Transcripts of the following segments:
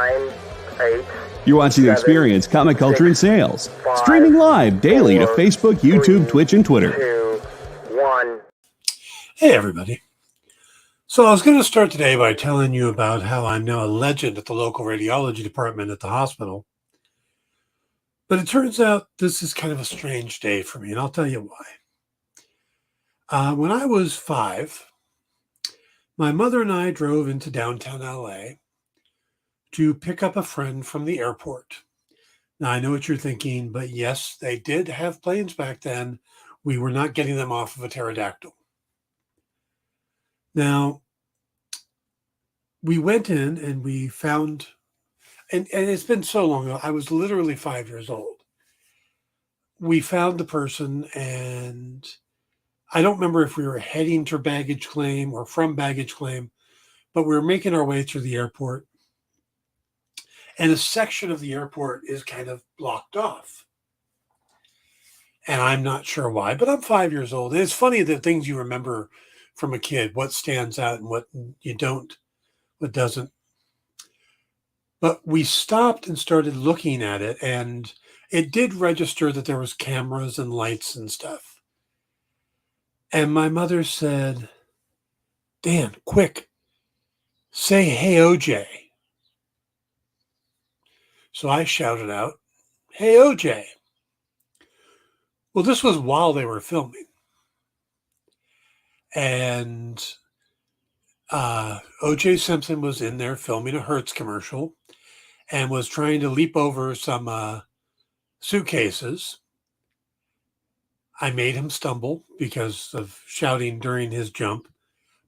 9, 8. You're watching the Experience Comic Culture and Sales. Streaming live daily to Facebook, YouTube, Twitch, and Twitter. 2, 1. Hey, everybody. So I was going to start today by telling you about how I'm now a legend at the local radiology department at the hospital. But it turns out this is kind of a strange day for me, and I'll tell you why. When I was 5, my mother and I drove into downtown LA to pick up a friend from the airport. Now, I know what you're thinking, but yes, they did have planes back then. We were not getting them off of a pterodactyl. Now, we went in and we found, and it's been so long ago, I was literally 5 years old. We found the person, and I don't remember if we were heading to baggage claim or from baggage claim, but we were making our way through the airport. And a section of the airport is kind of blocked off. And I'm not sure why, but I'm 5 years old. And it's funny the things you remember from a kid, what stands out and what you don't, what doesn't. But we stopped and started looking at it, and it did register that there was cameras and lights and stuff. And my mother said, "Dan, quick, say, hey, OJ." So I shouted out, "Hey, OJ." Well, this was while they were filming. And OJ Simpson was in there filming a Hertz commercial and was trying to leap over some suitcases. I made him stumble because of shouting during his jump,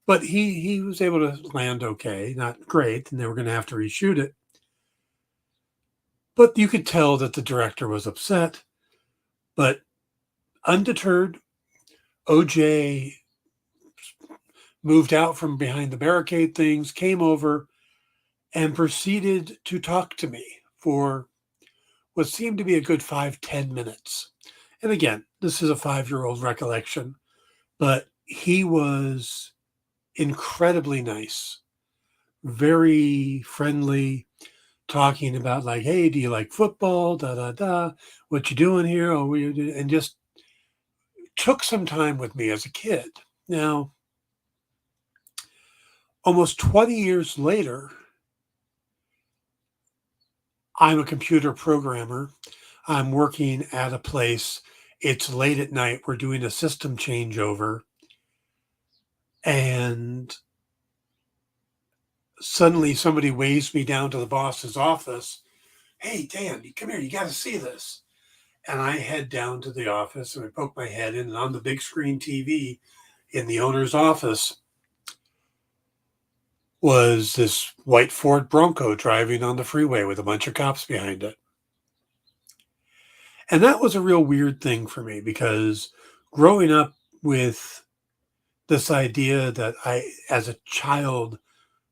but he was able to land okay, not great, and they were going to have to reshoot it. But you could tell that the director was upset. But undeterred, OJ moved out from behind the barricade things, came over, and proceeded to talk to me for what seemed to be a good 5-10 minutes. And again, this is a 5-year-old recollection, but he was incredibly nice, very friendly, talking about like, "Hey, do you like football? Da, da, da. What you doing here?" Oh, and just took some time with me as a kid. Now, almost 20 years later, I'm a computer programmer. I'm working at a place. It's late at night. We're doing a system changeover. And suddenly somebody waves me down to the boss's office. "Hey, Dan, come here. You got to see this." And I head down to the office and I poke my head in, and on the big screen TV in the owner's office was this white Ford Bronco driving on the freeway with a bunch of cops behind it. And that was a real weird thing for me, because growing up with this idea that as a child,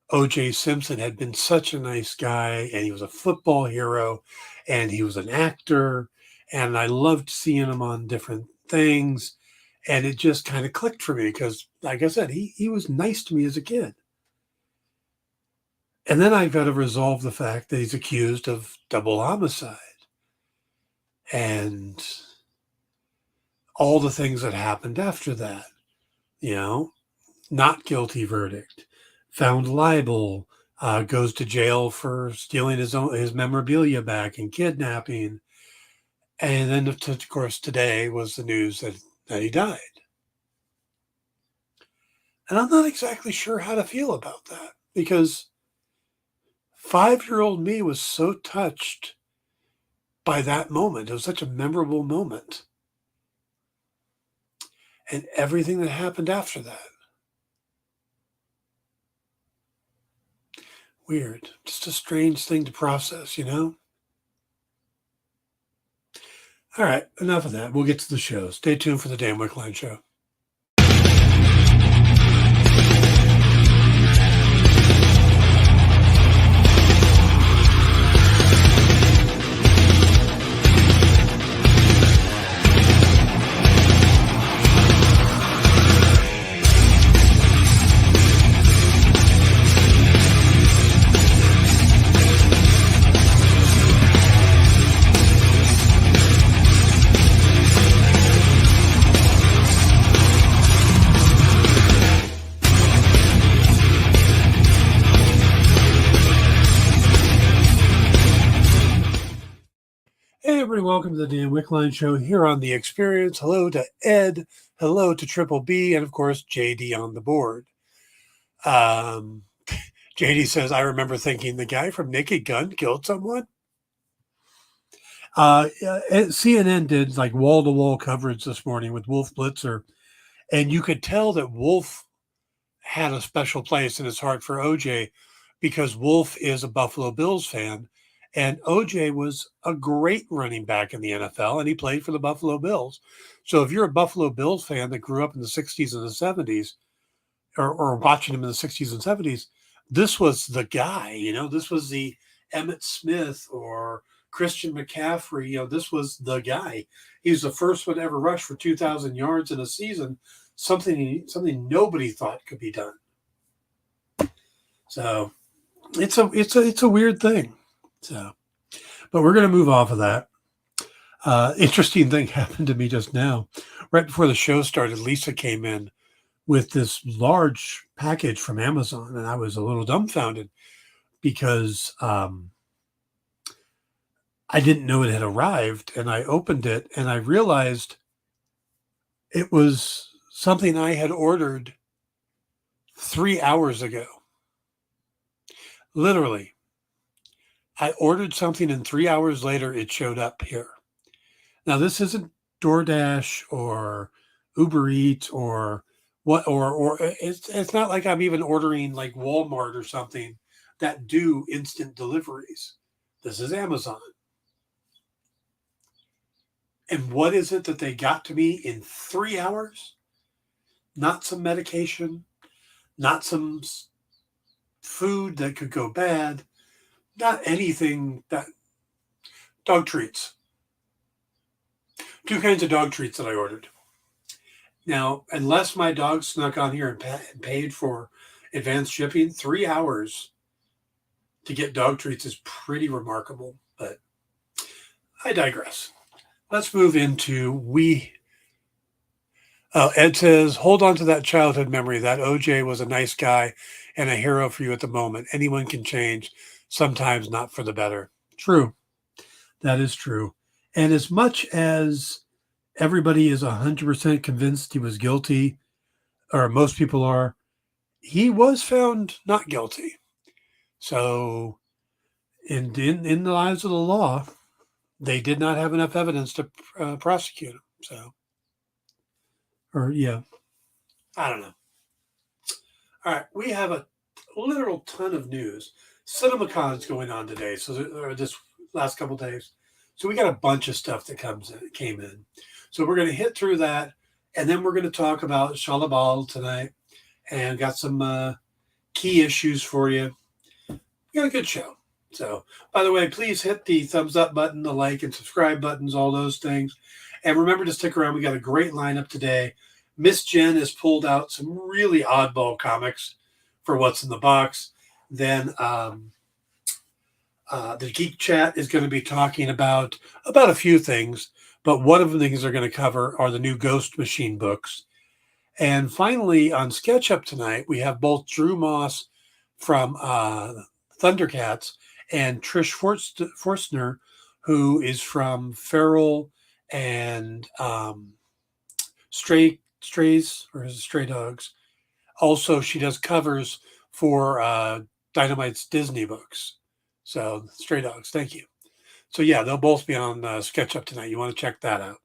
O.J. Simpson had been such a nice guy, and he was a football hero, and he was an actor, and I loved seeing him on different things, and it just kind of clicked for me because, like I said, he was nice to me as a kid. And then I've got to resolve the fact that he's accused of double homicide and all the things that happened after that. You know, not guilty verdict, found liable, goes to jail for stealing his memorabilia back and kidnapping. And then, of course, today was the news that he died. And I'm not exactly sure how to feel about that, because 5-year-old me was so touched by that moment. It was such a memorable moment. And everything that happened after that. Weird. Just a strange thing to process, you know? All right, enough of that. We'll get to the show. Stay tuned for the Dan Wickline Show. everybody, welcome to the Dan Wickline Show here on The Experience. Hello to Ed, hello to Triple B, and of course, JD on the board. JD says, I remember thinking the guy from Naked Gun killed someone. CNN did like wall-to-wall coverage this morning with Wolf Blitzer, and you could tell that Wolf had a special place in his heart for OJ because Wolf is a Buffalo Bills fan, and OJ was a great running back in the NFL, and he played for the Buffalo Bills. So if you're a Buffalo Bills fan that grew up in the 60s and the 70s, or watching him in the 60s and 70s, this was the guy, this was the Emmitt Smith or Christian McCaffrey, this was the guy. He was the first one to ever rush for 2,000 yards in a season, something nobody thought could be done. So it's a weird thing. So, but we're going to move off of that. Interesting thing happened to me just now. Right before the show started, Lisa came in with this large package from Amazon, and I was a little dumbfounded because I didn't know it had arrived, and I opened it and I realized it was something I had ordered 3 hours ago. Literally, I ordered something and 3 hours later it showed up here. Now, this isn't DoorDash or Uber Eats or what, or it's not like I'm even ordering like Walmart or something that do instant deliveries. This is Amazon. And what is it that they got to me in 3 hours? Not some medication, not some food that could go bad, not anything that... Dog treats. 2 kinds of dog treats that I ordered. Now, unless my dog snuck on here and paid for advanced shipping, 3 hours to get dog treats is pretty remarkable, but I digress. Let's move into Ed says, hold on to that childhood memory. That OJ was a nice guy and a hero for you at the moment. Anyone can change, sometimes not for the better. True. That is true. And as much as everybody is 100% convinced he was guilty, or most people are, he was found not guilty. So in the eyes of the law, they did not have enough evidence to prosecute him. So, I don't know. All right, we have a literal ton of news. CinemaCon's going on today, or this last couple of days. So we got a bunch of stuff that came in. So we're going to hit through that, and then we're going to talk about Shalla-Bal tonight, and got some key issues for you. We got a good show. So, by the way, please hit the thumbs up button, the like and subscribe buttons, all those things. And remember to stick around. We got a great lineup today. Miss Jen has pulled out some really oddball comics for what's in the box. Then the Geek Chat is going to be talking about a few things, but one of the things they're going to cover are the new Ghost Machine books. And finally, on SketchUp tonight, we have both Drew Moss from Thundercats and Trish Forstner, who is from Feral and Strays, or is it Stray Dogs? Also, she does covers for Dynamite's Disney books. So, Stray Dogs, thank you. So, yeah, they'll both be on SketchUp tonight. You want to check that out.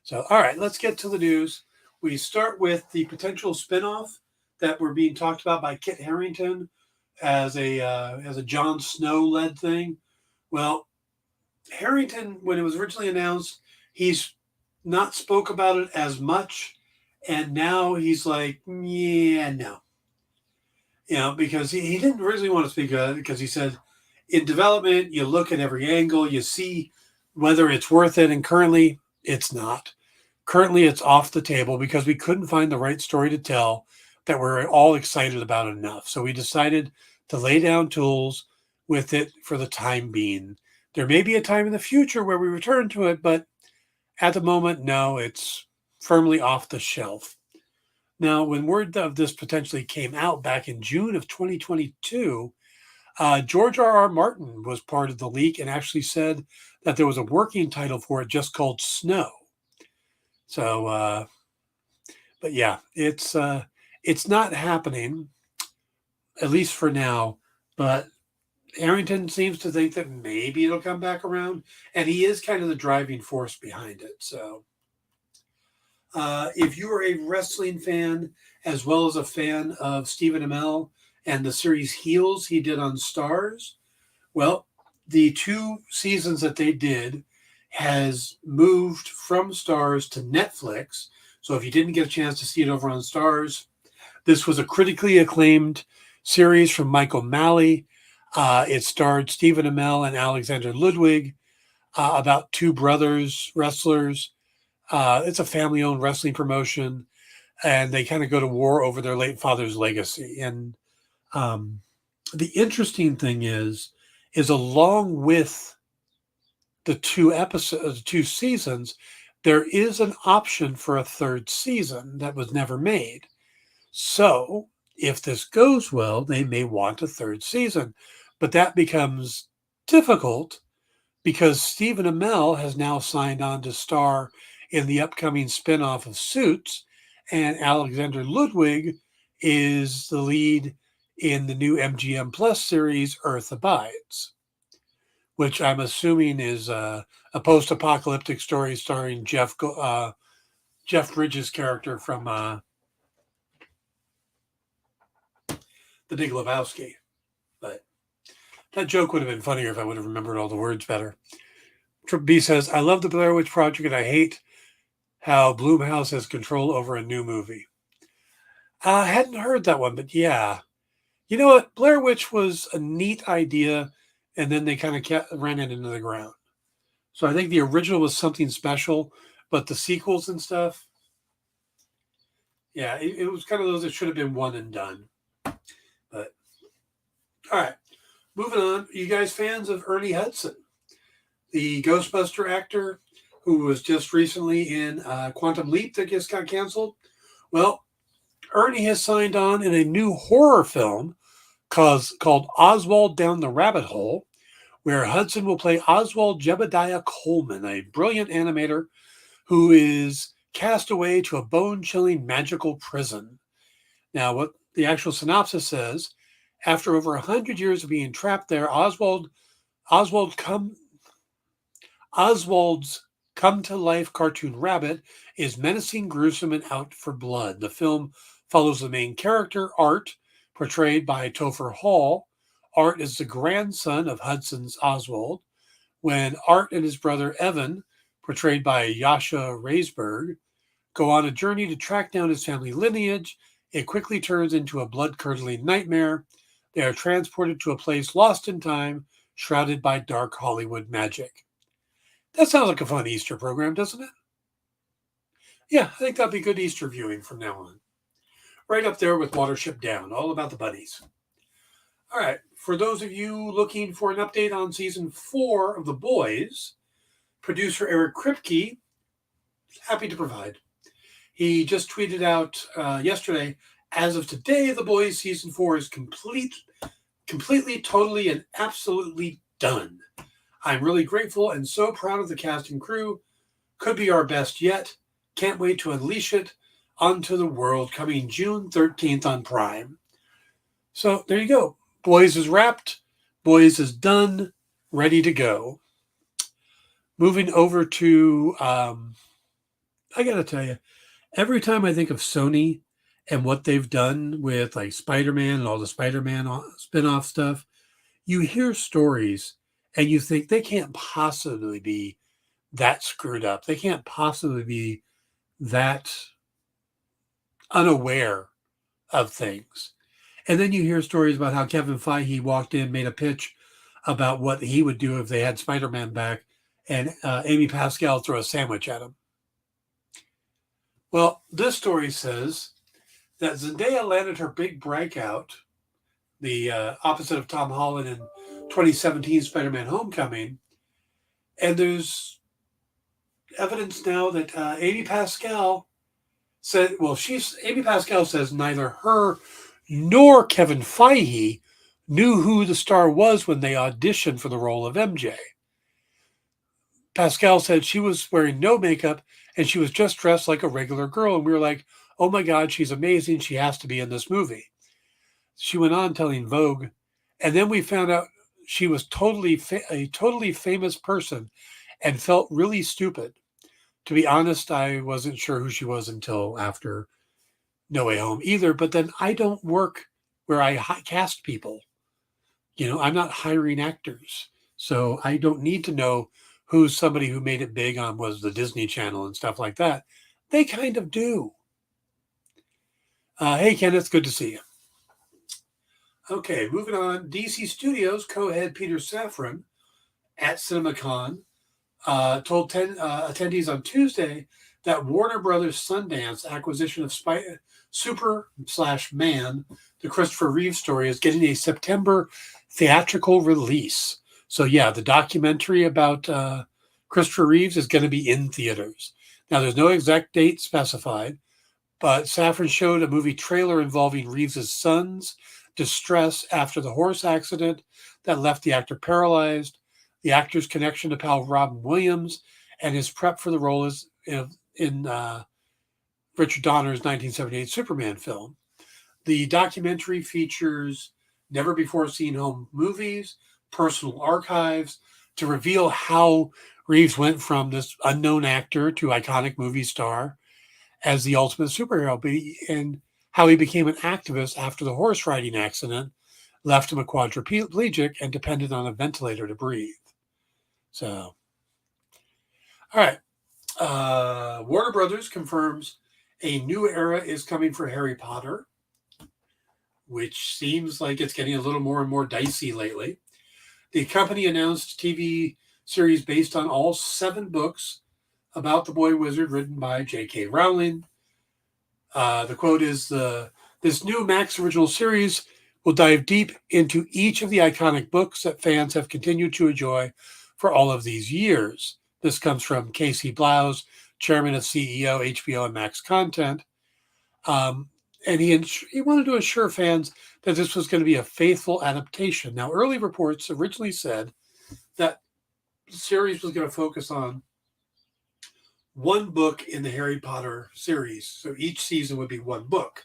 So, all right, let's get to the news. We start with the potential spinoff that were being talked about by Kit Harington as a Jon Snow-led thing. Well, Harington, when it was originally announced, he's not spoke about it as much, and now he's like, yeah, no. Because he didn't originally want to speak about it, because he said, in development, you look at every angle, you see whether it's worth it, and currently, it's not. Currently, it's off the table because we couldn't find the right story to tell that we're all excited about enough. So we decided to lay down tools with it for the time being. There may be a time in the future where we return to it, but at the moment, no, it's firmly off the shelf. Now, when word of this potentially came out back in June of 2022, George R.R. Martin was part of the leak and actually said that there was a working title for it just called Snow. So, but yeah, it's not happening, at least for now. But Harrington seems to think that maybe it'll come back around, and he is kind of the driving force behind it. So, if you are a wrestling fan as well as a fan of Stephen Amell and the series Heels he did on Stars, well, the 2 seasons that they did has moved from Stars to Netflix. So if you didn't get a chance to see it over on Stars, this was a critically acclaimed series from Michael Malley. It starred Stephen Amell and Alexander Ludwig, about 2 brothers, wrestlers. It's a family-owned wrestling promotion, and they kind of go to war over their late father's legacy. And the interesting thing is along with the 2 seasons, there is an option for a 3rd season that was never made. So if this goes well, they may want a 3rd season, but that becomes difficult because Stephen Amell has now signed on to star in the upcoming spinoff of Suits, and Alexander Ludwig is the lead in the new MGM Plus series Earth Abides, which I'm assuming is a post-apocalyptic story starring Jeff Bridges' character from The Big Lebowski. But that joke would have been funnier if I would have remembered all the words better. Trip B says, I love the Blair Witch Project and I hate how Blumhouse has control over a new movie. I hadn't heard that one, but yeah. You know what? Blair Witch was a neat idea, and then they kind of ran it into the ground. So I think the original was something special, but the sequels and stuff, yeah, it was kind of those that should have been one and done. But, all right. Moving on. You guys fans of Ernie Hudson, the Ghostbuster actor who was just recently in Quantum Leap that just got canceled? Well, Ernie has signed on in a new horror film called Oswald Down the Rabbit Hole, where Hudson will play Oswald Jebediah Coleman, a brilliant animator who is cast away to a bone-chilling magical prison. Now, what the actual synopsis says, after over 100 years of being trapped there, Oswald's come-to-life cartoon rabbit is menacing, gruesome, and out for blood. The film follows the main character, Art, portrayed by Topher Hall. Art is the grandson of Hudson's Oswald. When Art and his brother, Evan, portrayed by Yasha Raisberg, go on a journey to track down his family lineage, it quickly turns into a blood-curdling nightmare. They are transported to a place lost in time, shrouded by dark Hollywood magic. That sounds like a fun Easter program, doesn't it? Yeah, I think that'd be good Easter viewing from now on. Right up there with Watership Down, all about the bunnies. All right, for those of you looking for an update on season 4 of The Boys, producer Eric Kripke is happy to provide. He just tweeted out yesterday, as of today, The Boys season 4 is completely, totally, and absolutely done. I'm really grateful and so proud of the cast and crew. Could be our best yet. Can't wait to unleash it onto the world, coming June 13th on Prime. So there you go. Boys is wrapped. Boys is done. Ready to go. Moving over to, I got to tell you, every time I think of Sony and what they've done with like Spider-Man and all the Spider-Man spin-off stuff, you hear stories and you think they can't possibly be that screwed up. They can't possibly be that unaware of things. And then you hear stories about how Kevin Feige walked in, made a pitch about what he would do if they had Spider-Man back, and Amy Pascal throw a sandwich at him. Well, this story says that Zendaya landed her big breakout, the opposite of Tom Holland in 2017 Spider-Man Homecoming, and there's evidence now that Amy Pascal said, Amy Pascal says neither her nor Kevin Feige knew who the star was when they auditioned for the role of MJ. Pascal said she was wearing no makeup and she was just dressed like a regular girl. And we were like, oh my God, she's amazing. She has to be in this movie. She went on telling Vogue. And then we found out she was a totally famous person and felt really stupid. To be honest, I wasn't sure who she was until after No Way Home either. But then I don't work where I cast people. I'm not hiring actors. So I don't need to know who's somebody who made it big on was the Disney Channel and stuff like that. They kind of do. Hey, Kenneth, good to see you. Okay, moving on. DC Studios co-head Peter Safran at CinemaCon told attendees on Tuesday that Warner Brothers Sundance acquisition of Super/Man, the Christopher Reeve story, is getting a September theatrical release. So yeah, the documentary about Christopher Reeves is going to be in theaters. Now, there's no exact date specified, but Safran showed a movie trailer involving Reeves' son's distress after the horse accident that left the actor paralyzed, the actor's connection to pal Robin Williams, and his prep for the role in Richard Donner's 1978 Superman film. The documentary features never-before-seen home movies, personal archives, to reveal how Reeves went from this unknown actor to iconic movie star as the ultimate superhero, and how he became an activist after the horse riding accident left him a quadriplegic and dependent on a ventilator to breathe. So, all right. Warner Brothers confirms a new era is coming for Harry Potter, which seems like it's getting a little more and more dicey lately. The company announced TV series based on all 7 books about the boy wizard written by J.K. Rowling. The quote is, this new Max original series will dive deep into each of the iconic books that fans have continued to enjoy for all of these years. This comes from Casey Blouse, chairman of CEO, HBO, and Max Content. And he wanted to assure fans that this was going to be a faithful adaptation. Now, early reports originally said that the series was going to focus on one book in the Harry Potter series. So each season would be one book.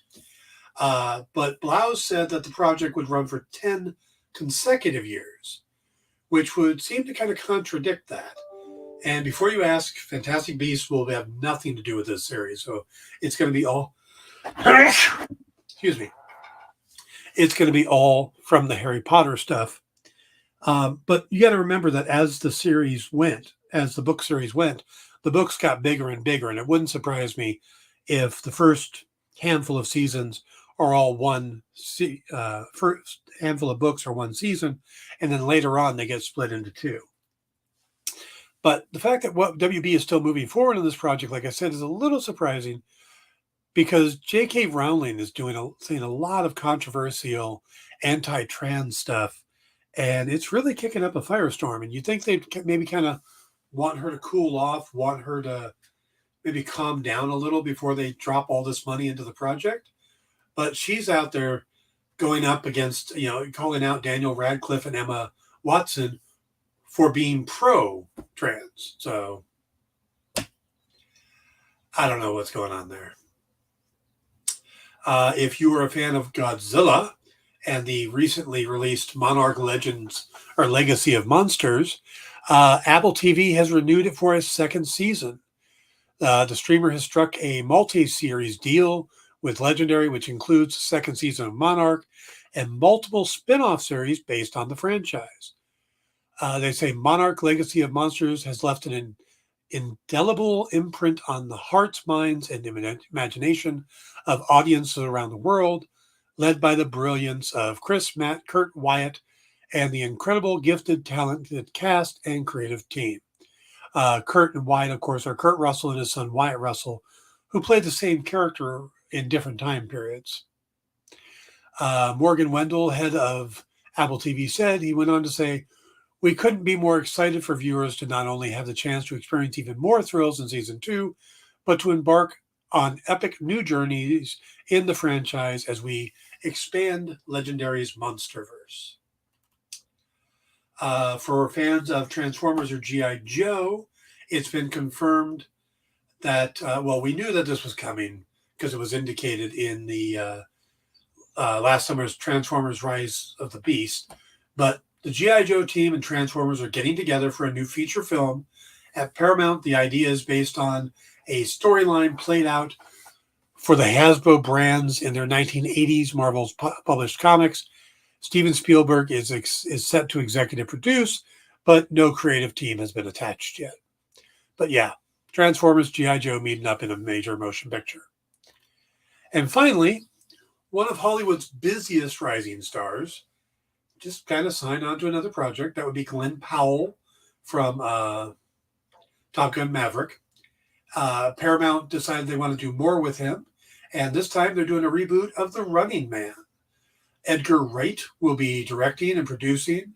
But Blouse said that the project would run for 10 consecutive years, which would seem to kind of contradict that. And before you ask, Fantastic Beasts will have nothing to do with this series. So it's going to be all, excuse me, it's going to be all from the Harry Potter stuff. But you got to remember that as the book series went, the books got bigger and bigger. And it wouldn't surprise me if the first handful of seasons are all first handful of books are one season, and then later on they get split into 2. But the fact that WB is still moving forward in this project, like I said, is a little surprising because J.K. Rowling is saying a lot of controversial anti-trans stuff, and it's really kicking up a firestorm. And you think they'd maybe kind of want her to cool off, want her to maybe calm down a little before they drop all this money into the project. But she's out there going up against, calling out Daniel Radcliffe and Emma Watson for being pro-trans. So I don't know what's going on there. If you were a fan of Godzilla and the recently released Monarch Legends or Legacy of Monsters, Apple TV has renewed it for a 2nd season. The streamer has struck a multi-series deal with Legendary, which includes the 2nd season of Monarch and multiple spin-off series based on the franchise. They say Monarch Legacy of Monsters has left an indelible imprint on the hearts, minds, and imagination of audiences around the world, led by the brilliance of Chris, Matt, Kurt, Wyatt, and the incredible, gifted, talented cast and creative team. Kurt and Wyatt, of course, are Kurt Russell and his son Wyatt Russell, who played the same character in different time periods. Morgan Wendell, head of Apple TV, said, he went on to say, we couldn't be more excited for viewers to not only have the chance to experience even more thrills in season 2, but to embark on epic new journeys in the franchise as we expand Legendary's Monsterverse. For fans of Transformers or G.I. Joe, it's been confirmed that, we knew that this was coming because it was indicated in the last summer's Transformers Rise of the Beast. But the G.I. Joe team and Transformers are getting together for a new feature film. At Paramount, the idea is based on a storyline played out for the Hasbro brands in their 1980s Marvel's published comics. Steven Spielberg is set to executive produce, but no creative team has been attached yet. But yeah, Transformers, G.I. Joe meeting up in a major motion picture. And finally, one of Hollywood's busiest rising stars just kind of signed on to another project. That would be Glenn Powell from Top Gun Maverick. Paramount decided they want to do more with him, and this time they're doing a reboot of The Running Man. Edgar Wright will be directing and producing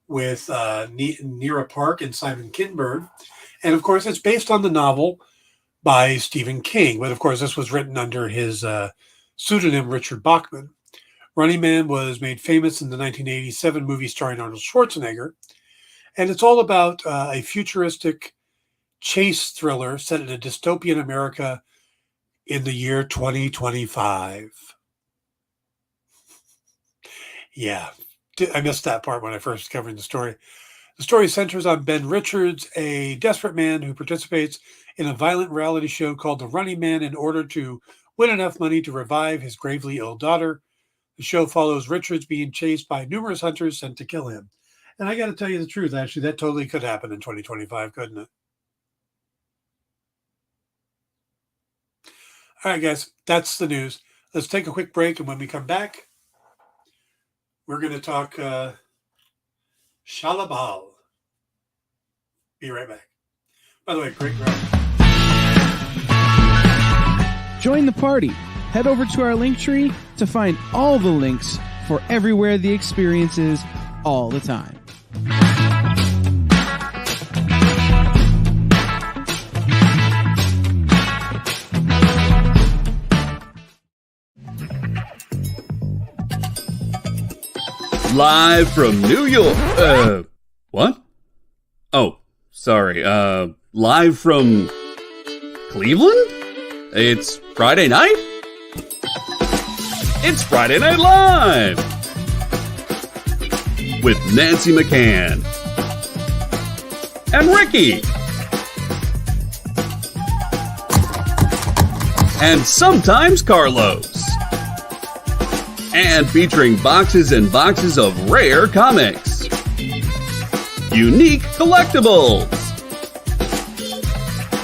with Nira Park and Simon Kinberg. And of course, it's based on the novel by Stephen King. But of course, this was written under his pseudonym, Richard Bachman. Running Man was made famous in the 1987 movie starring Arnold Schwarzenegger. And it's all about a futuristic chase thriller set in a dystopian America in the year 2025. Yeah, I missed that part when I first was covering the story. The story centers on Ben Richards, a desperate man who participates in a violent reality show called The Running Man in order to win enough money to revive his gravely ill daughter. The show follows Richards being chased by numerous hunters sent to kill him. And I got to tell you the truth, actually, that totally could happen in 2025, couldn't it? All right, guys, that's the news. Let's take a quick break, and when we come back, we're going to talk Shalla-Bal. Be right back. By the way, great round. Join the party. Head over to our link tree to find all the links for everywhere the experience is all the time. Live from New York. What? Oh, sorry. Live from Cleveland? It's Friday night? It's Friday Night Live! With Nancy McCann. And Ricky. And sometimes Carlos. And featuring boxes and boxes of rare comics. Unique collectibles.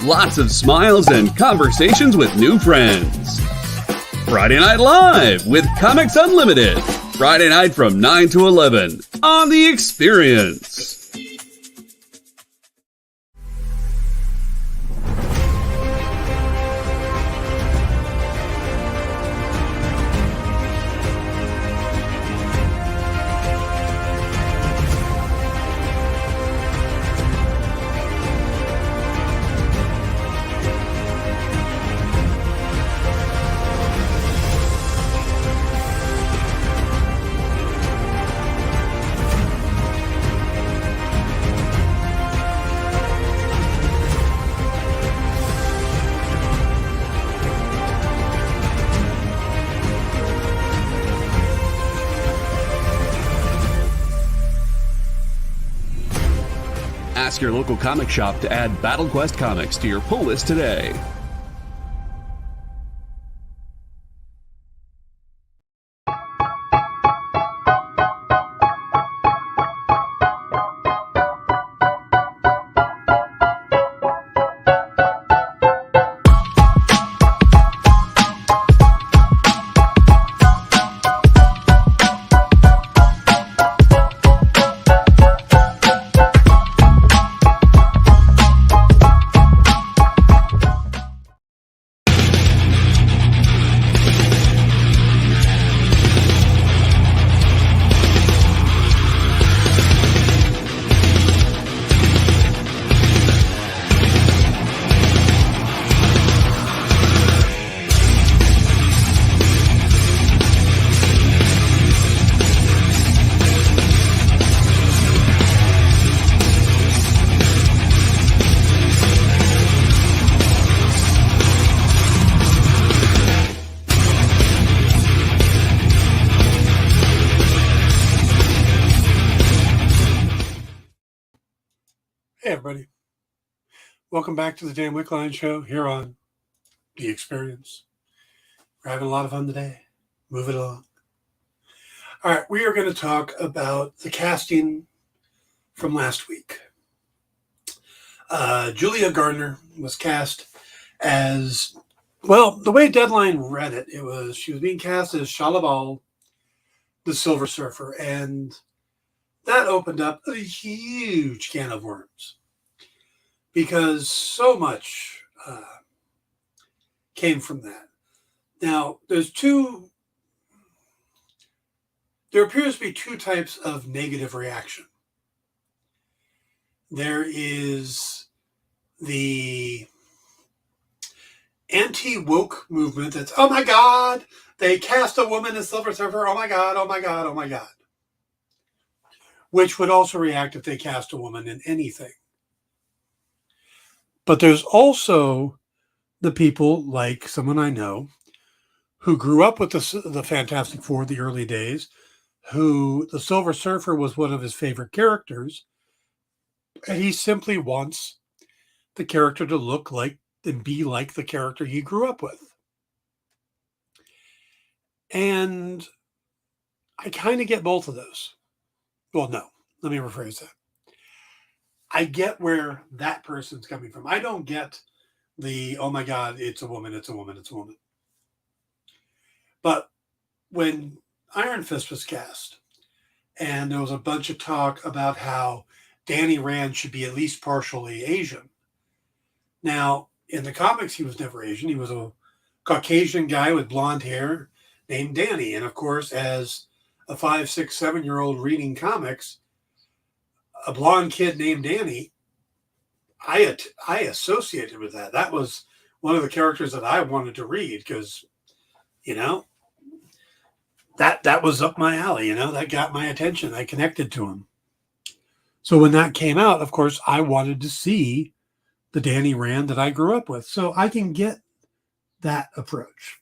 Lots of smiles and conversations with new friends. Friday Night Live with Comics Unlimited. Friday night from 9 to 11 on The Experience. Ask your local comic shop to add Battle Quest comics to your pull list today. everybody. Welcome back to the Dan Wickline Show here on The Experience. We're having a lot of fun today. Move it along. All right, we are going to talk about the casting from last week. Julia Gardner was cast as, well, the way Deadline read it, she was being cast as Shalla-Bal, the Silver Surfer, and that opened up a huge can of worms because so much came from that. Now, there appears to be two types of negative reaction. There is the anti-woke movement that's, oh my God, they cast a woman as Silver Surfer, oh my God, oh my God, oh my God. Which would also react if they cast a woman in anything. But there's also the people like someone I know who grew up with the Fantastic Four, the early days, who the Silver Surfer was one of his favorite characters, and he simply wants the character to look like and be like the character he grew up with. And I kind of get both of those. Well, no, let me rephrase that. I get where that person's coming from. I don't get the, oh my God, it's a woman, it's a woman, it's a woman. But when Iron Fist was cast, and there was a bunch of talk about how Danny Rand should be at least partially Asian. Now, in the comics, he was never Asian. He was a Caucasian guy with blonde hair named Danny. And of course, as a 5, 6, 7-year-old reading comics, a blonde kid named Danny, I associated with that. That was one of the characters that I wanted to read because, you know, that was up my alley, you know, that got my attention. I connected to him. So when that came out, of course, I wanted to see the Danny Rand that I grew up with. So I can get that approach.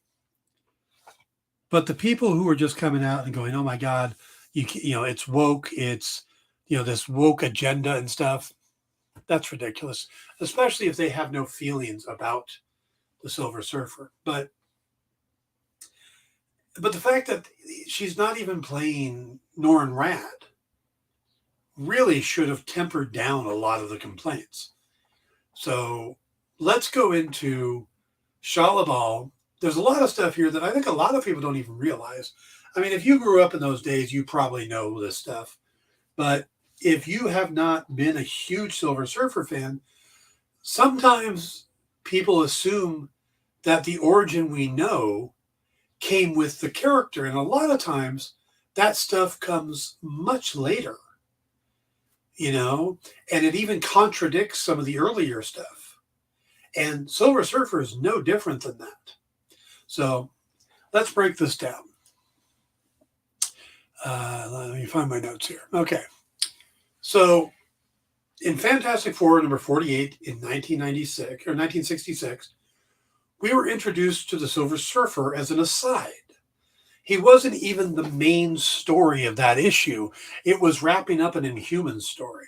But the people who are just coming out and going, oh my God, you know, it's woke, it's, you know, this woke agenda and stuff, that's ridiculous, especially if they have no feelings about the Silver Surfer. But the fact that she's not even playing Norrin Radd really should have tempered down a lot of the complaints. So let's go into Shalla-Bal. There's a lot of stuff here that I think a lot of people don't even realize. I mean, if you grew up in those days, you probably know this stuff. But if you have not been a huge Silver Surfer fan, sometimes people assume that the origin we know came with the character. And a lot of times that stuff comes much later, you know, and it even contradicts some of the earlier stuff. And Silver Surfer is no different than that. So let's break this down. Let me find my notes here. Okay. So in Fantastic Four number 48 in 1996 or 1966, we were introduced to the Silver Surfer as an aside. He wasn't even the main story of that issue. It was wrapping up an Inhuman story.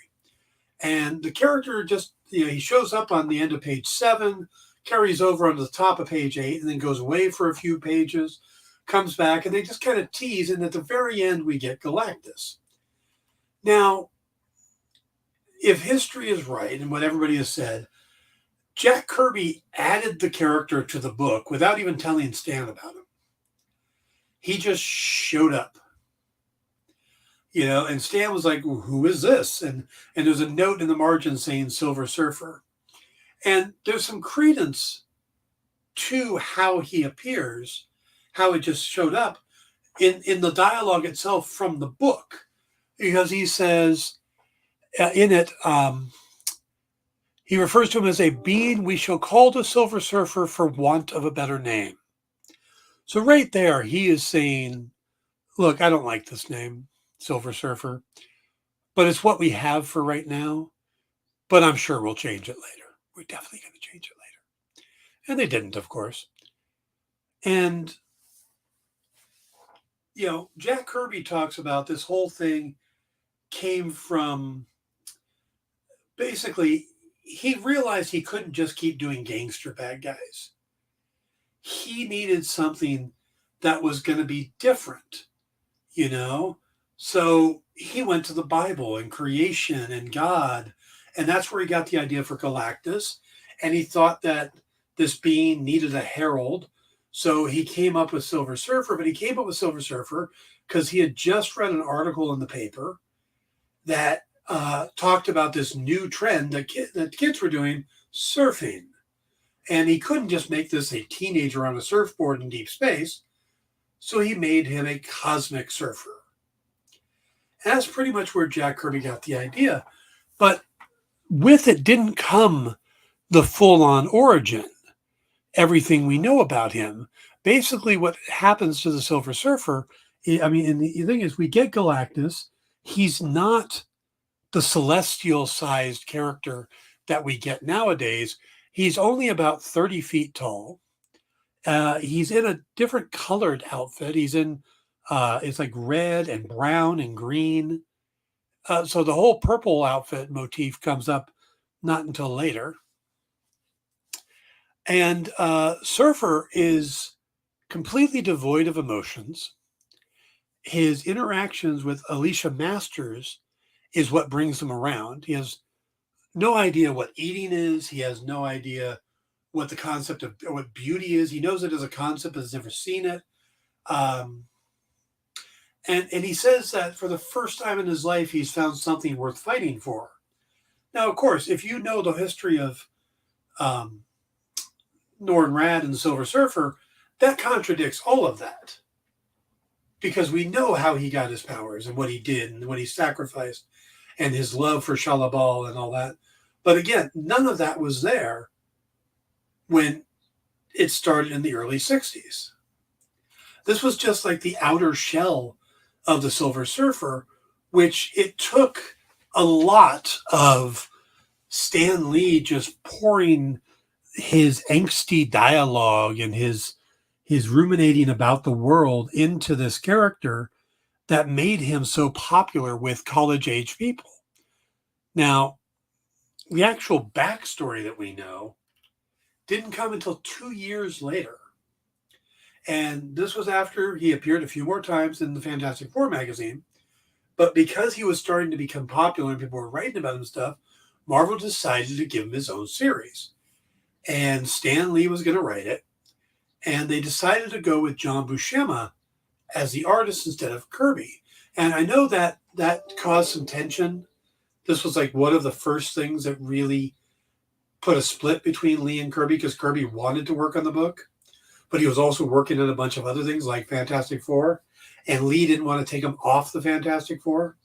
And the character just, you know, he shows up on the end of page 7, carries over onto the top of page 8, and then goes away for a few pages, comes back, and they just kind of tease, and at the very end, we get Galactus. Now, if history is right, and what everybody has said, Jack Kirby added the character to the book without even telling Stan about him. He just showed up, you know, and Stan was like, who is this? And there's a note in the margin saying Silver Surfer. And there's some credence to how he appears, how it just showed up in the dialogue itself from the book, because he says in it, he refers to him as a being we shall call the Silver Surfer for want of a better name. So right there, he is saying, look, I don't like this name, Silver Surfer, but it's what we have for right now, but I'm sure we'll change it later. We're definitely going to change it later. And they didn't, of course. And, you know, Jack Kirby talks about this whole thing came from basically, he realized he couldn't just keep doing gangster bad guys. He needed something that was going to be different, you know? So he went to the Bible and creation and God, and that's where he got the idea for Galactus. And he thought that this being needed a herald. So he came up with Silver Surfer, but he came up with Silver Surfer because he had just read an article in the paper that talked about this new trend that kids were doing, surfing. And he couldn't just make this a teenager on a surfboard in deep space. So he made him a cosmic surfer. And that's pretty much where Jack Kirby got the idea. But with it didn't come the full-on origin, everything we know about him. Basically, what happens to the Silver Surfer, and the thing is, we get Galactus. He's not the celestial-sized character that we get nowadays. He's only about 30 feet tall. He's in a different colored outfit. He's in, it's like red and brown and green. So the whole purple outfit motif comes up not until later. And Surfer is completely devoid of emotions. His interactions with Alicia Masters is what brings him around. He has no idea what eating is. He has no idea what the concept of what beauty is. He knows it as a concept, but has never seen it. And he says that for the first time in his life, he's found something worth fighting for. Now, of course, if you know the history of Norrin Radd and the Silver Surfer, that contradicts all of that. Because we know how he got his powers and what he did and what he sacrificed and his love for Shalla-Bal and all that. But again, none of that was there when it started in the early 60s. This was just like the outer shell of the Silver Surfer, which it took a lot of Stan Lee just pouring his angsty dialogue and his ruminating about the world into this character that made him so popular with college-age people. Now, the actual backstory that we know didn't come until 2 years later. And this was after he appeared a few more times in the Fantastic Four magazine. But because he was starting to become popular and people were writing about him and stuff, Marvel decided to give him his own series. And Stan Lee was going to write it. And they decided to go with John Buscema as the artist instead of Kirby. And I know that caused some tension. This was like one of the first things that really put a split between Lee and Kirby, because Kirby wanted to work on the book, but he was also working on a bunch of other things like Fantastic Four. And Lee didn't want to take him off the Fantastic Four.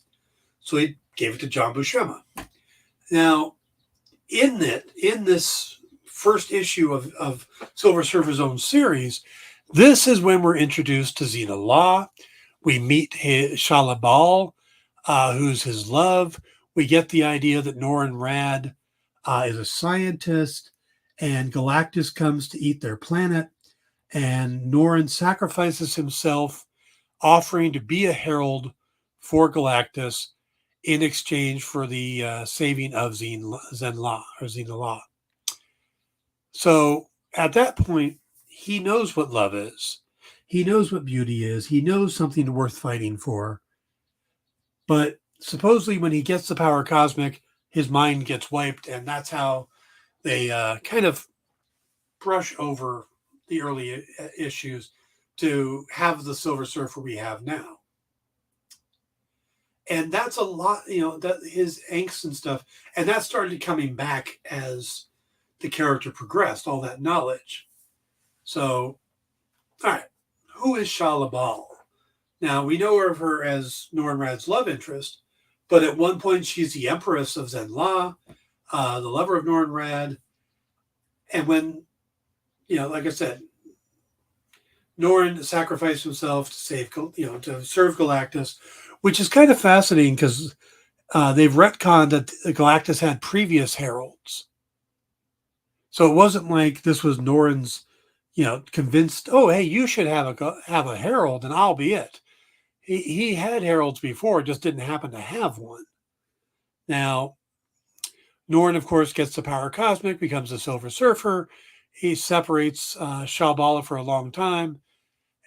So he gave it to John Buscema. Now, in this first issue of Silver Surfer's own series, this is when we're introduced to Xena Law. We meet Shalla-Bal, who's his love. We get the idea that Norrin Radd is a scientist, and Galactus comes to eat their planet, and Norrin sacrifices himself, offering to be a herald for Galactus in exchange for the saving of Xena Law. So at that point, he knows what love is. He knows what beauty is. He knows something worth fighting for. But supposedly when he gets the power cosmic, his mind gets wiped, and that's how they kind of brush over the early issues to have the Silver Surfer we have now. And that's a lot, that his angst and stuff, and that started coming back as the character progressed, all that knowledge. So, all right, who is Shalla-Bal? Now, we know of her as Norrin Radd's love interest, but at one point she's the Empress of Xena, the lover of Norrin Radd. And when, like I said, Norrin sacrificed himself to save, to serve Galactus, which is kind of fascinating because they've retconned that Galactus had previous heralds. So it wasn't like this was Norrin's, convinced, oh, hey, you should have a herald and I'll be it. He had heralds before, just didn't happen to have one. Now, Norn, of course, gets the power cosmic, becomes a Silver Surfer. He separates Shalla-Bal for a long time.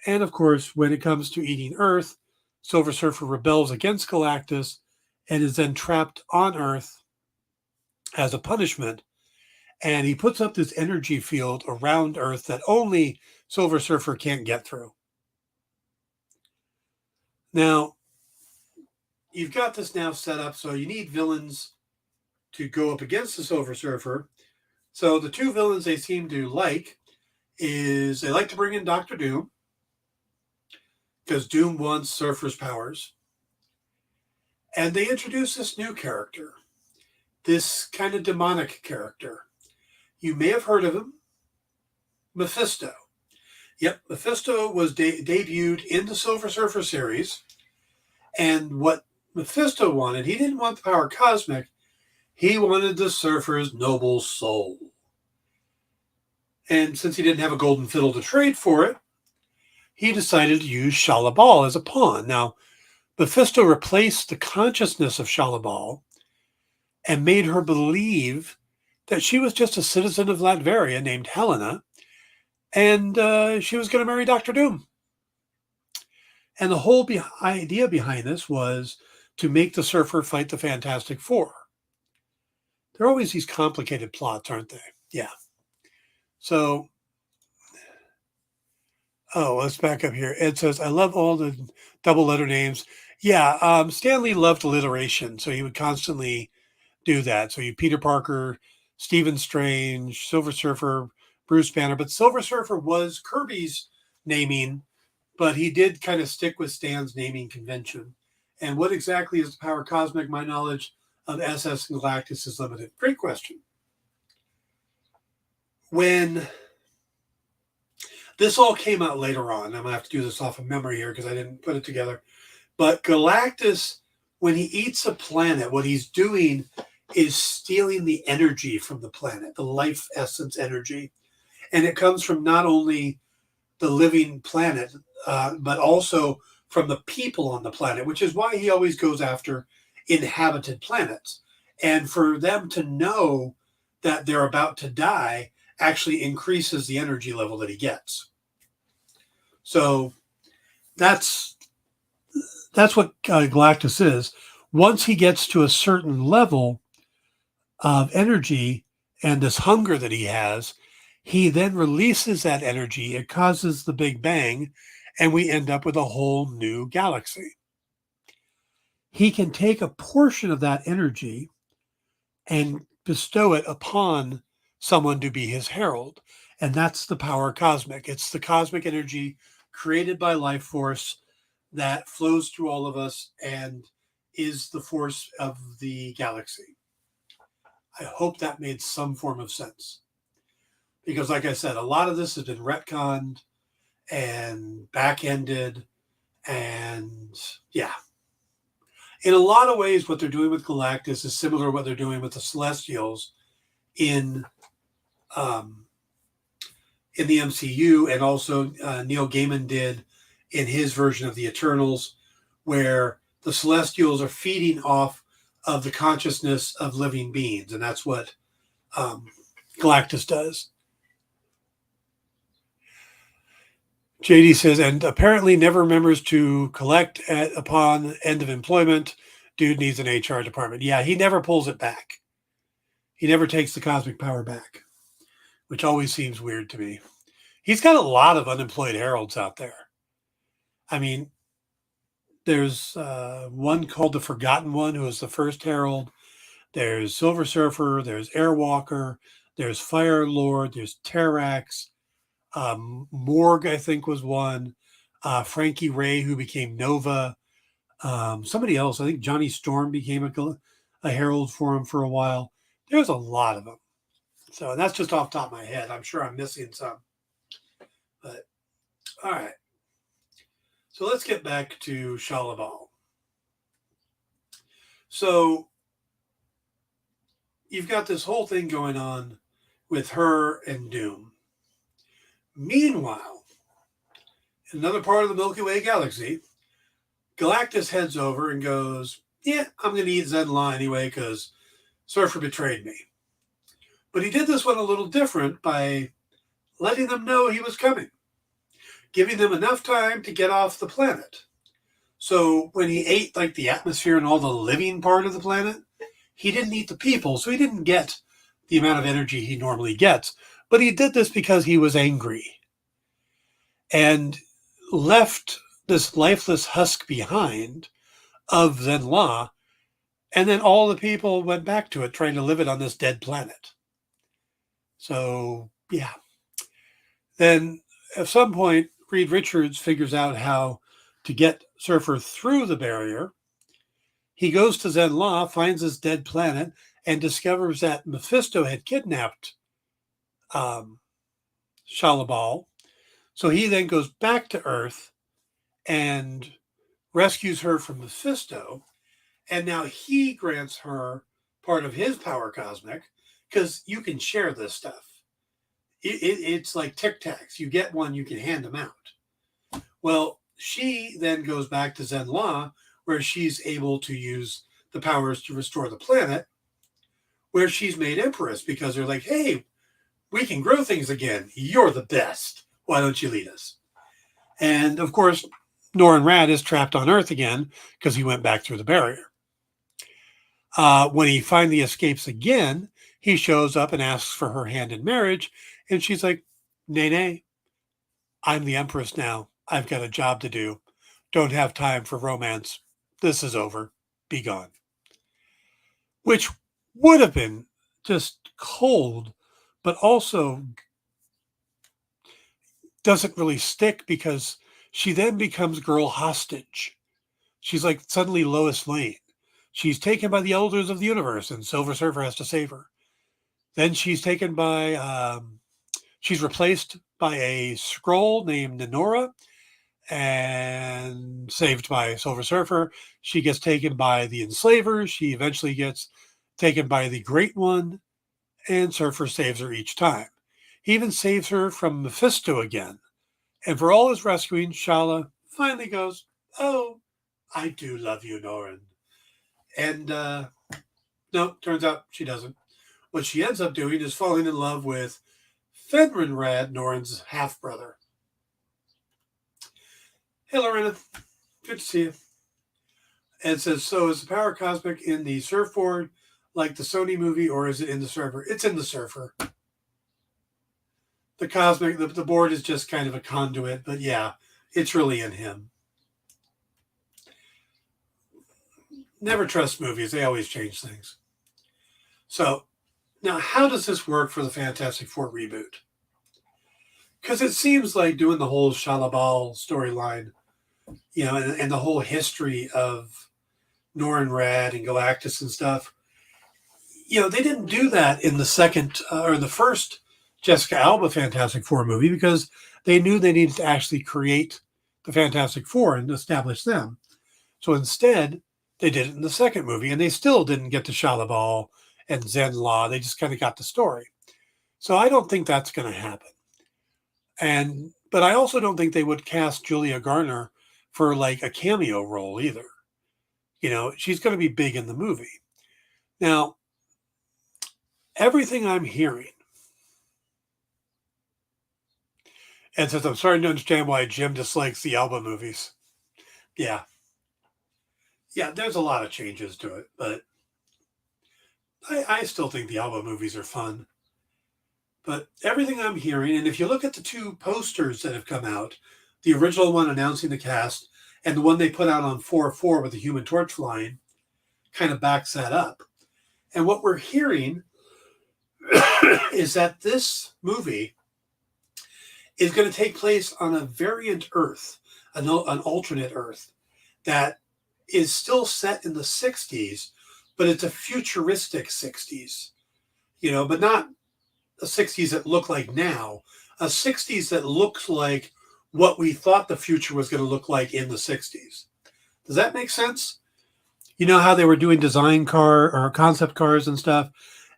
And of course, when it comes to eating Earth, Silver Surfer rebels against Galactus and is then trapped on Earth as a punishment. And he puts up this energy field around Earth that only Silver Surfer can't get through. Now, you've got this now set up, so you need villains to go up against the Silver Surfer. So the two villains they seem to like is they like to bring in Dr. Doom, because Doom wants Surfer's powers. And they introduce this new character, this kind of demonic character. You may have heard of him, Mephisto. Yep, Mephisto was debuted in the Silver Surfer series. And what Mephisto wanted, he didn't want the power cosmic. He wanted the Surfer's noble soul. And since he didn't have a golden fiddle to trade for it, he decided to use Shalla-Bal as a pawn. Now, Mephisto replaced the consciousness of Shalla-Bal and made her believe that she was just a citizen of Latveria named Helena, and she was going to marry Dr. Doom. And the whole idea behind this was to make the Surfer fight the Fantastic Four. There are always these complicated plots, aren't they? Yeah. So, let's back up here. Ed says, I love all the double letter names. Yeah, Stan Lee loved alliteration, so he would constantly do that. So you Peter Parker, Stephen Strange, Silver Surfer, Bruce Banner. But Silver Surfer was Kirby's naming, but he did kind of stick with Stan's naming convention. And what exactly is the power cosmic? My knowledge of SS and Galactus is limited. Great question. When this all came out later on, I'm going to have to do this off of memory here because I didn't put it together. But Galactus, when he eats a planet, what he's doing is stealing the energy from the planet, the life essence energy. And it comes from not only the living planet, but also from the people on the planet, which is why he always goes after inhabited planets. And for them to know that they're about to die actually increases the energy level that he gets. So that's what Galactus is. Once he gets to a certain level of energy and this hunger that he has, he then releases that energy. It causes the Big Bang, and we end up with a whole new galaxy. He can take a portion of that energy and bestow it upon someone to be his herald. And that's the power cosmic. It's the cosmic energy created by life force that flows through all of us and is the force of the galaxy. I hope that made some form of sense. Because like I said, a lot of this has been retconned and back-ended, and yeah. In a lot of ways, what they're doing with Galactus is similar to what they're doing with the Celestials in the MCU, and also Neil Gaiman did in his version of the Eternals, where the Celestials are feeding off of the consciousness of living beings, and that's what Galactus does. JD says, and apparently never remembers to collect upon end of employment. Dude needs an HR department. Yeah, he never pulls it back. He never takes the cosmic power back, which always seems weird to me. He's got a lot of unemployed heralds out there. I mean, there's one called the Forgotten One, who was the first herald. There's Silver Surfer. There's Airwalker. There's Fire Lord. There's Terrax. Morg, I think, was one. Frankie Ray, who became Nova. Somebody else, I think Johnny Storm became a herald for him for a while. There's a lot of them. So that's just off the top of my head. I'm sure I'm missing some. But, all right. So let's get back to Shalla-Bal. So you've got this whole thing going on with her and Doom. Meanwhile, in another part of the Milky Way galaxy, Galactus heads over and goes, yeah, I'm going to eat Zen-La anyway because Surfer betrayed me. But he did this one a little different by letting them know he was coming, giving them enough time to get off the planet. So when he ate like the atmosphere and all the living part of the planet, he didn't eat the people, so he didn't get the amount of energy he normally gets. But he did this because he was angry and left this lifeless husk behind of Zenn-La, and then all the people went back to it, trying to live it on this dead planet. So, yeah. Then at some point, Reed Richards figures out how to get Surfer through the barrier. He goes to Zenn-La, finds this dead planet, and discovers that Mephisto had kidnapped Shalla-Bal. So he then goes back to Earth and rescues her from Mephisto. And now he grants her part of his power cosmic, because you can share this stuff. It's like Tic Tacs. You get one, you can hand them out. Well, she then goes back to Zenn-La, where she's able to use the powers to restore the planet, where she's made Empress, because they're like, hey, we can grow things again. You're the best. Why don't you lead us? And of course, Norrin Radd is trapped on Earth again because he went back through the barrier. When he finally escapes again, he shows up and asks for her hand in marriage. And she's like, nay, I'm the Empress now. I've got a job to do. Don't have time for romance. This is over. Be gone. Which would have been just cold, but also doesn't really stick, because she then becomes girl hostage. She's like suddenly Lois Lane. She's taken by the elders of the universe, and Silver Surfer has to save her. Then she's taken by, she's replaced by a Skrull named Nenora and saved by Silver Surfer. She gets taken by the enslavers. She eventually gets taken by the Great One, and Surfer saves her each time. He even saves her from Mephisto again. And for all his rescuing, Shala finally goes, oh, I do love you, Norrin. And no, turns out she doesn't. What she ends up doing is falling in love with Fenrin Radd, Norrin's half-brother. Hey, Lorena. Good to see you. And it says, so is the power cosmic in the surfboard like the Sony movie, or is it in the Surfer? It's in the Surfer. The cosmic, the board is just kind of a conduit, but yeah, it's really in him. Never trust movies. They always change things. So now, how does this work for the Fantastic Four reboot? Because it seems like doing the whole Shalla-Bal storyline, you know, and the whole history of Norrin Radd and Galactus and stuff, you know, they didn't do that in the second or the first Jessica Alba Fantastic Four movie, because they knew they needed to actually create the Fantastic Four and establish them. So instead, they did it in the second movie, and they still didn't get to Shalla-Bal and Zenn-La. They just kind of got the story. So I don't think that's going to happen. But I also don't think they would cast Julia Garner for like a cameo role either. You know, she's going to be big in the movie. Now, everything I'm hearing, and since I'm starting to understand why Jim dislikes the Alba movies, yeah, there's a lot of changes to it, but I still think the Alba movies are fun. But everything I'm hearing, and if you look at the two posters that have come out, the original one announcing the cast and the one they put out on 4/4 with the Human Torch flying, kind of backs that up. And what we're hearing is that this movie is going to take place on a variant Earth, an alternate Earth, that is still set in the 60s, but it's a futuristic 60s, you know, but not a 60s that look like now, a 60s that looks like what we thought the future was going to look like in the 60s. Does that make sense? You know how they were doing design car or concept cars and stuff,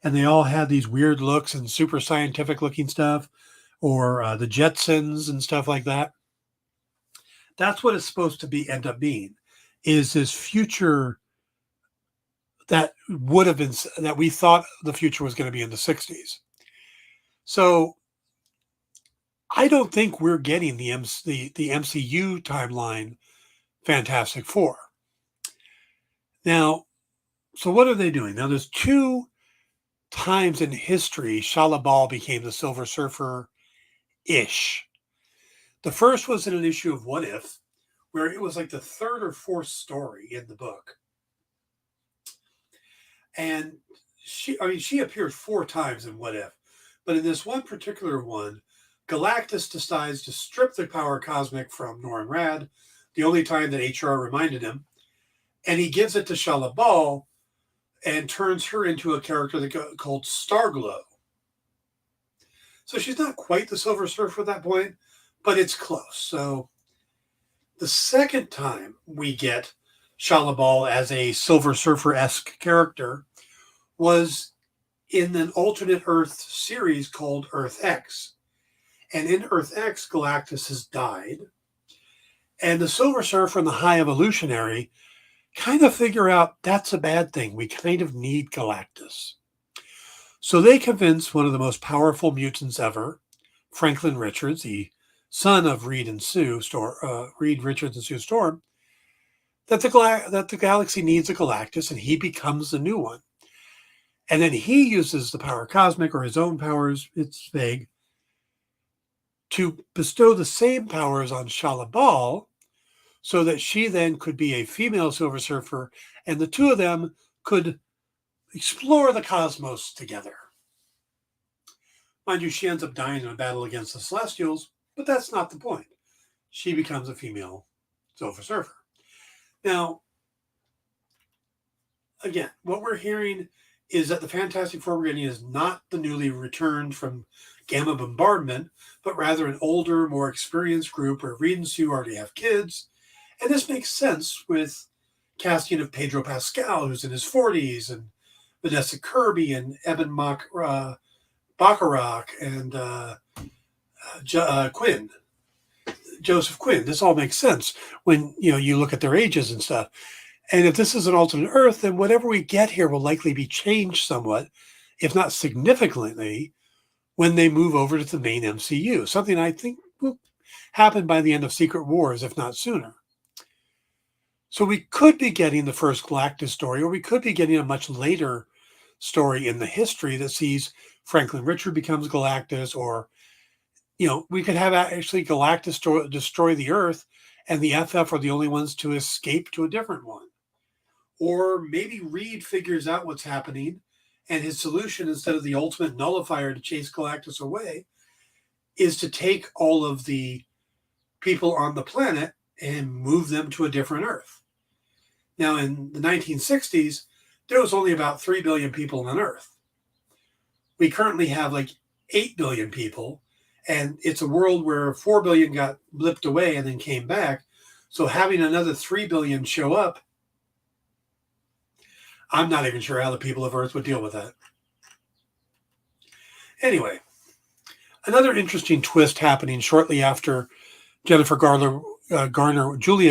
and they all had these weird looks and super scientific looking stuff, or the Jetsons and stuff like that? That's what it's supposed to be, end up being, is this future that would have been, that we thought the future was going to be in the 60s. So I don't think we're getting the MCU timeline Fantastic Four. Now, so what are they doing? Now, there's two times in history Shalla-Bal became the Silver Surfer-ish. The first was in an issue of What If, where it was like the third or fourth story in the book. And she appeared 4 times in What If. But in this one particular one, Galactus decides to strip the power cosmic from Norrin Radd, the only time that HR reminded him, and he gives it to Shalla-Bal and turns her into a character called Starglow. So she's not quite the Silver Surfer at that point, but it's close. So the second time we get Shalla-Bal as a Silver Surfer-esque character was in an alternate Earth series called Earth X. And in Earth X, Galactus has died. And the Silver Surfer and the High Evolutionary kind of figure out that's a bad thing. We kind of need Galactus. So they convince one of the most powerful mutants ever, Franklin Richards, the son of Reed Richards and Sue Storm, that the galaxy needs a Galactus, and he becomes the new one. And then he uses the power cosmic, or his own powers, it's vague, to bestow the same powers on Shalla-Bal, so that she then could be a female Silver Surfer, and the two of them could explore the cosmos together. Mind you, she ends up dying in a battle against the Celestials, but that's not the point. She becomes a female Silver Surfer. Now, again, what we're hearing is that the Fantastic Four we're getting is not the newly returned from Gamma bombardment, but rather an older, more experienced group where Reed and Sue already have kids. And this makes sense with casting of Pedro Pascal, who's in his 40s, and Vanessa Kirby and Eben Bacharach and Quinn, Joseph Quinn. This all makes sense when you look at their ages and stuff. And if this is an alternate Earth, then whatever we get here will likely be changed somewhat, if not significantly, when they move over to the main MCU. Something I think will happen by the end of Secret Wars, if not sooner. So we could be getting the first Galactus story, or we could be getting a much later story in the history that sees Franklin Richards becomes Galactus, or we could have actually Galactus destroy the Earth, and the FF are the only ones to escape to a different one. Or maybe Reed figures out what's happening, and his solution, instead of the ultimate nullifier to chase Galactus away, is to take all of the people on the planet and move them to a different Earth. Now, in the 1960s, there was only about 3 billion people on Earth. We currently have like 8 billion people, and it's a world where 4 billion got blipped away and then came back. So having another 3 billion show up, I'm not even sure how the people of Earth would deal with that. Anyway, another interesting twist happening shortly after Julia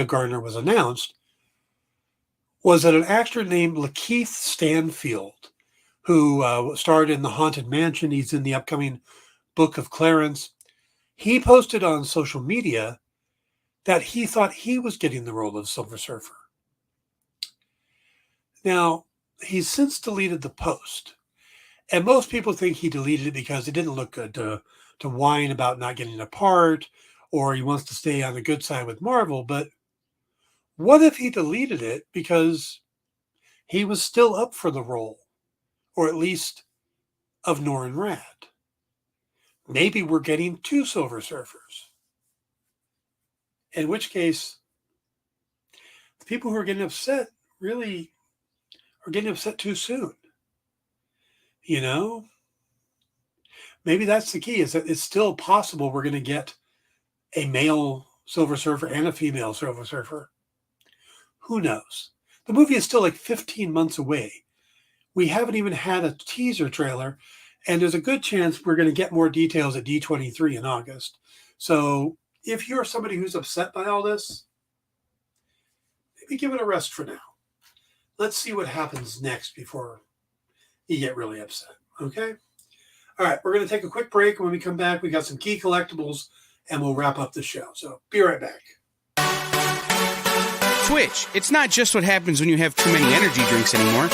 Garner was announced was that an actor named Lakeith Stanfield, who starred in The Haunted Mansion, he's in the upcoming Book of Clarence, he posted on social media that he thought he was getting the role of Silver Surfer. Now, he's since deleted the post, and most people think he deleted it because it didn't look good to whine about not getting a part, or he wants to stay on the good side with Marvel. But what if he deleted it because he was still up for the role, or at least of Norrin Radd? Maybe we're getting 2 Silver Surfers. In which case, the people who are getting upset really are getting upset too soon. Maybe that's the key, is that it's still possible we're going to get a male Silver Surfer and a female Silver Surfer. Who knows? The movie is still like 15 months away. We haven't even had a teaser trailer, and there's a good chance we're going to get more details at D23 in August. So if you're somebody who's upset by all this, maybe give it a rest for now. let's see what happens next before you get really upset. Okay? All right, we're going to take a quick break. When we come back, we got some key collectibles, and we'll wrap up the show. So be right back. Twitch, it's not just what happens when you have too many energy drinks anymore.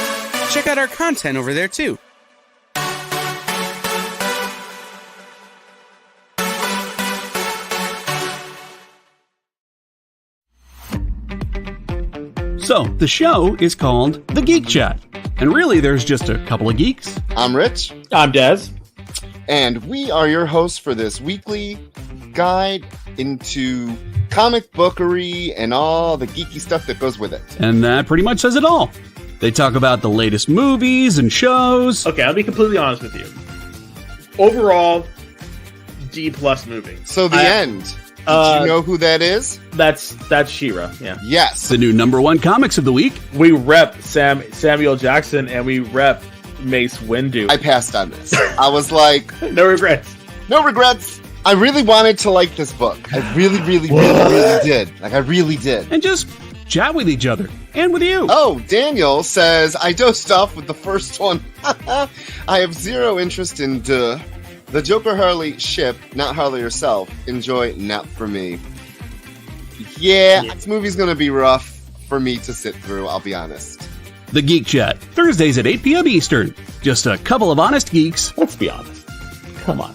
Check out our content over there, too. So, the show is called The Geek Chat. And really, there's just a couple of geeks. I'm Rich. I'm Dez. And we are your hosts for this weekly guide into comic bookery and all the geeky stuff that goes with it. And that pretty much says it all. They talk about the latest movies and shows. Okay, I'll be completely honest with you. Overall, D+ movie. So the end. Did you know who that is? That's She-Ra, yeah. Yes. The new #1 comics of the week. We rep Samuel Jackson and we rep Mace Windu. I passed on this. I was like... No regrets. No regrets. I really wanted to like this book. I really did. Like, I really did. And just chat with each other. And with you. Oh, Daniel says, I dosed off with the first one. I have zero interest in the Joker Harley ship, not Harley herself. Enjoy, not for me. Yeah, this movie's gonna be rough for me to sit through, I'll be honest. The Geek Chat, Thursdays at 8 p.m. Eastern. Just a couple of honest geeks. Let's be honest. Come on.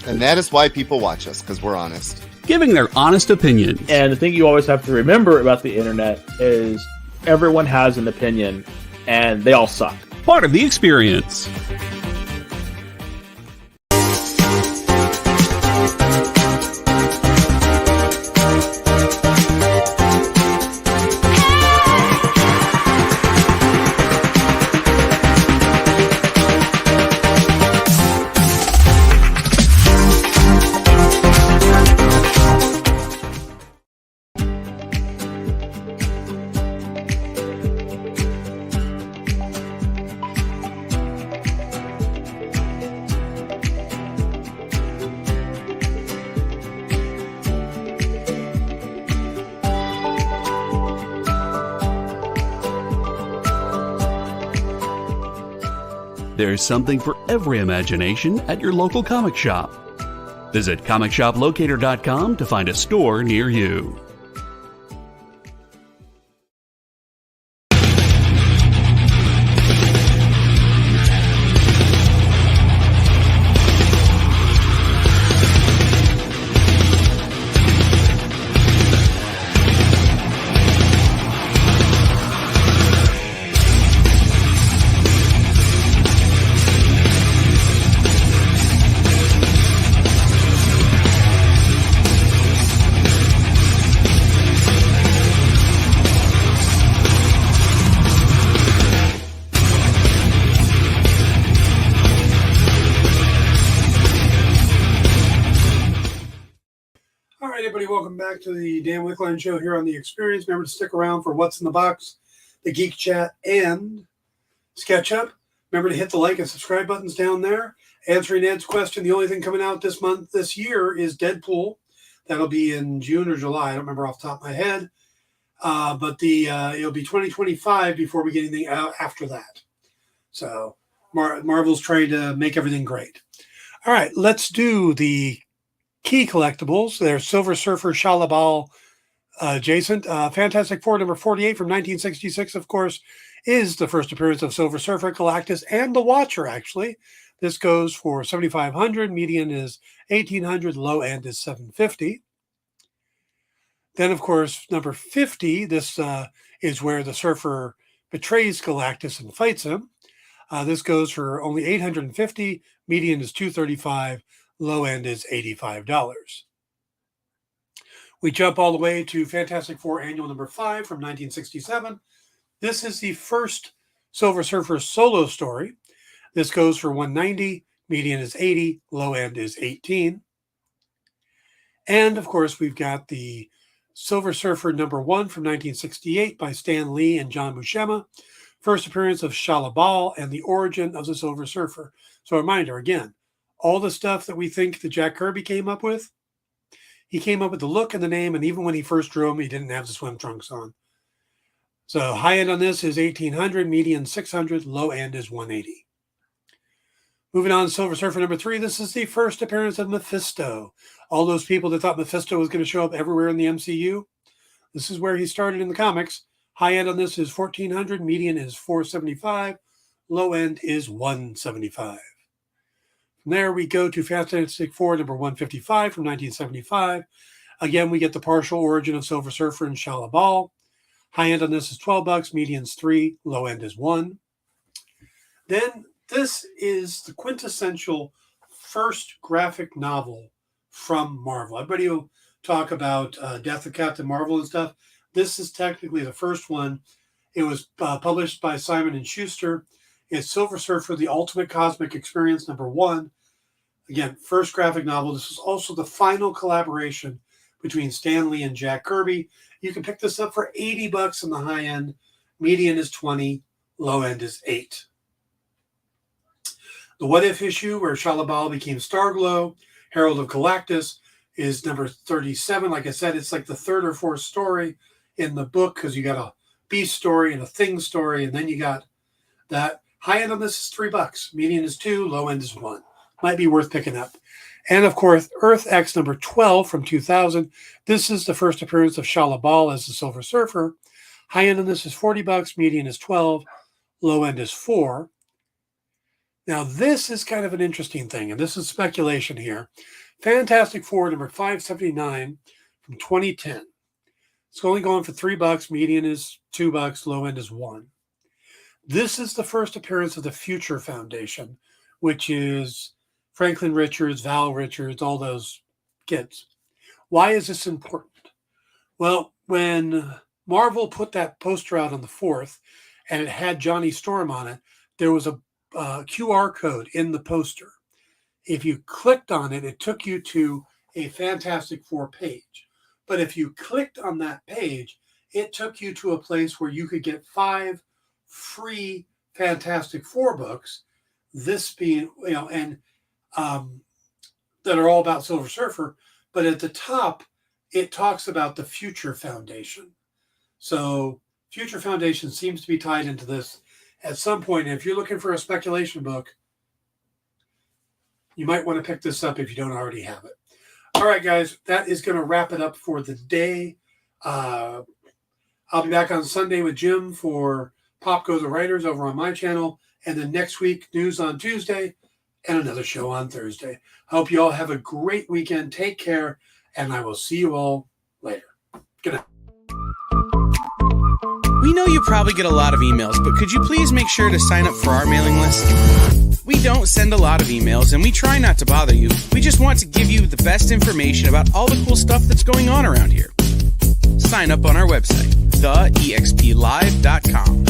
And that is why people watch us, because we're honest. Giving their honest opinions. And the thing you always have to remember about the internet is everyone has an opinion, and they all suck. Part of the experience. There's something for every imagination at your local comic shop. Visit comicshoplocator.com to find a store near you. Welcome back to the Dan Wickline Show here on The Experience. Remember to stick around for What's in the Box, the Geek Chat, and SketchUp. Remember to hit the like and subscribe buttons down there. Answering Ed's question, the only thing coming out this year is Deadpool. That'll be in June or July. I don't remember off the top of my head. But it'll be 2025 before we get anything out after that. So Marvel's trying to make everything great. All right, let's do the key collectibles. There's Silver Surfer Shalla-Bal adjacent. Fantastic Four number 48 from 1966, of course, is the first appearance of Silver Surfer, Galactus, and the Watcher, actually. This goes for $7,500. Median is $1,800. Low end is $750. Then, of course, number 50, this is where the Surfer betrays Galactus and fights him. This goes for only $850. Median is $235. Low end is $85. We jump all the way to Fantastic Four Annual number 5 from 1967. This is the first Silver Surfer solo story. This goes for $190. Median is $80. Low end is $18. And, of course, we've got the Silver Surfer number 1 from 1968 by Stan Lee and John Buscema. First appearance of Shalla-Bal and the origin of the Silver Surfer. So a reminder, again, all the stuff that we think that Jack Kirby came up with, he came up with the look and the name, and even when he first drew him, he didn't have the swim trunks on. So high end on this is 1,800, median 600, low end is 180. Moving on to Silver Surfer number 3, this is the first appearance of Mephisto. All those people that thought Mephisto was going to show up everywhere in the MCU, this is where he started in the comics. High end on this is 1,400, median is 475, low end is 175. From there, we go to Fantastic Four number 155 from 1975. Again, we get the partial origin of Silver Surfer and Shalla-Bal. High end on this is $12, median's 3, low end is 1. Then this is the quintessential first graphic novel from Marvel. Everybody will talk about Death of Captain Marvel and stuff. This is technically the first one. It was published by Simon & Schuster. It's Silver Surfer, The Ultimate Cosmic Experience, number 1. Again, first graphic novel. This is also the final collaboration between Stan Lee and Jack Kirby. You can pick this up for $80 on the high end. Median is 20, low end is 8. The What If issue, where Shalla-Bal became Starglow, Herald of Galactus, is number 37. Like I said, it's like the third or fourth story in the book because you got a Beast story and a Thing story, and then you got that. High end on this is $3. Median is 2, low end is 1. Might be worth picking up. And of course, Earth X number 12 from 2000. This is the first appearance of Shalla-Bal as the Silver Surfer. High end on this is $40. Median is 12, low end is 4. Now, this is kind of an interesting thing, and this is speculation here. Fantastic Four number 579 from 2010. It's only going for $3. Median is $2, low end is 1. This is the first appearance of the Future Foundation, which is Franklin Richards, Val Richards, all those kids. Why is this important? Well, when Marvel put that poster out on the 4th and it had Johnny Storm on it, there was a QR code in the poster. If you clicked on it, it took you to a Fantastic Four page. But if you clicked on that page, it took you to a place where you could get 5 free Fantastic Four books, this being, and that are all about Silver Surfer. But at the top, it talks about the Future Foundation. So Future Foundation seems to be tied into this at some point. If you're looking for a speculation book, you might want to pick this up if you don't already have it. All right, guys, that is going to wrap it up for the day. I'll be back on Sunday with Jim for Pop Go the Writers over on my channel. And then next week, news on Tuesday and another show on Thursday. I hope you all have a great weekend. Take care, and I will see you all later. Good night. We know you probably get a lot of emails, but could you please make sure to sign up for our mailing list? We don't send a lot of emails, and we try not to bother you. We just want to give you the best information about all the cool stuff that's going on around here. Sign up on our website, theexplive.com.